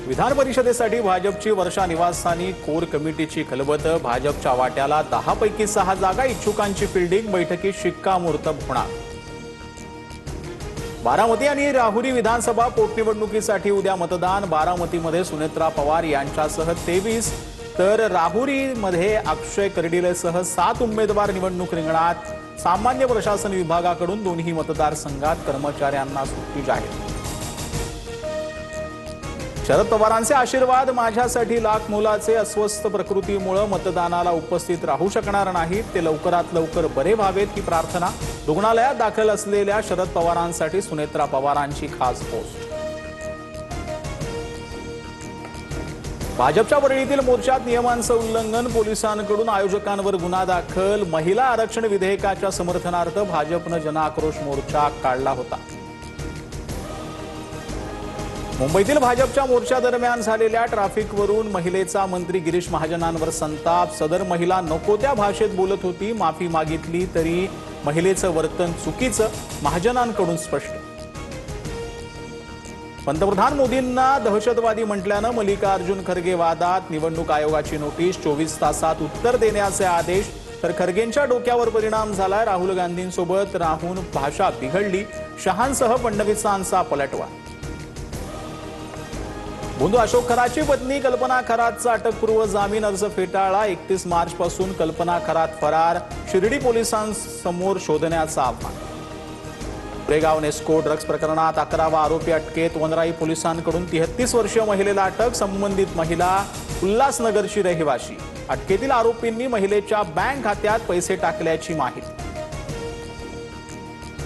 विधान परिषदेसाठी भाजपची वर्षा निवासस्थानी कोर कमिटीची खलबत। भाजपच्या वाट्याला 10 पैकी 6 जागा इच्छुकांची फिल्डिंग। बैठकीत शिक्कामोर्तब होणार। बारामती आणि राहुरी विधानसभा पोटनिवडणुकीसाठी उद्या मतदान। बारामतीमध्ये सुनेत्रा पवार यांच्यासह 23 तर राहुरीमध्ये अक्षय कर्डिलेसह 7 उमेदवार निवडणूक रिंगणात। सामान्य प्रशासन विभागाकडून दोन्ही मतदारसंघात कर्मचाऱ्यांना सुट्टी जाहीर। शरद पवारांचे आशीर्वाद माझ्यासाठी लाख मोलाचे। अस्वस्थ प्रकृतीमुळे मतदानाला उपस्थित राहू शकणार नाहीत, ते लवकरात लवकर बरे व्हावेत ही प्रार्थना। रुग्णालयात दाखल असलेल्या शरद पवारांसाठी सुनेत्रा पवारांची खास पोस्ट। भाजपच्या वरळीतील मोर्चात नियमांचं उल्लंघन, पोलिसांकडून आयोजकांवर गुन्हा दाखल। महिला आरक्षण विधेयकाच्या समर्थनार्थ भाजपनं जनआक्रोश मोर्चा काढला होता। मुंबईतील भाजपच्या मोर्चादरम्यान झालेल्या ट्रॅफिकवरून महिलेचा मंत्री गिरीश महाजनांवर संताप। सदर महिला नको त्या भाषेत बोलत होती, माफी मागितली तरी महिलेचं वर्तन चुकीचं, महाजनांकडून स्पष्ट। पंतप्रधान मोदींना दहशतवादी म्हटल्यानं मल्लिकार्जुन खरगे वादात। निवडणूक आयोगाची नोटीस, 24 तासात उत्तर देण्याचे आदेश। तर खरगेंच्या डोक्यावर परिणाम झालाय। राहुल गांधींसोबत राहून भाषा बिघडली, शहांसह फडणवीसांचा पलटवार। बंधू अशोक खराची पत्नी कल्पना खरातचा अटकपूर्व जामीन अर्ज फेटाळला। 31 मार्च पासून कल्पना खरात फरार, शिर्डी पोलिसांसमोर शोधण्याचं आव्हान। गोरेगाव नेस्को ड्रग्ज प्रकरणात 11वा आरोपी अटकेत। वनराई पोलिसांकडून 33 वर्षीय महिलेला अटक। संबंधित महिला उल्हासनगरची रहिवाशी। अटकेतील आरोपींनी महिलेच्या बँक खात्यात पैसे टाकल्याची माहिती।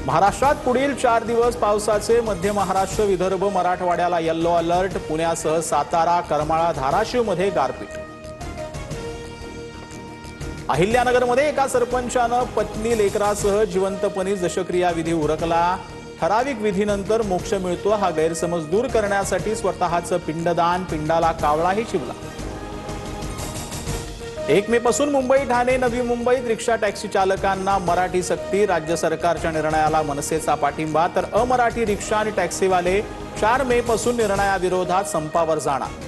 महाराष्ट्रात पुढील 4 दिवस पावसाचे। मध्य महाराष्ट्र, विदर्भ, मराठवाड्याला येलो अलर्ट। पुण्यासह सातारा, करमाळा, धाराशिवमध्ये गारपीट। अहिल्यानगरमध्ये एका सरपंचानं पत्नी लेकरासह जिवंतपणी दशक्रिया विधी उरकला। ठराविक विधीनंतर मोक्ष मिळतो हा गैरसमज दूर करण्यासाठी स्वतःचं पिंडदान, पिंडाला कावळाही चिवला। 1 मे पासून मुंबई, ठाणे, नवी मुंबईत रिक्षा टॅक्सी चालकांना मराठी सक्ती। राज्य सरकारच्या निर्णयाला मनसेचा पाठिंबा, तर अमराठी रिक्षा आणि टॅक्सीवाले 4 मे पासून निर्णयाविरोधात संपावर जाणार।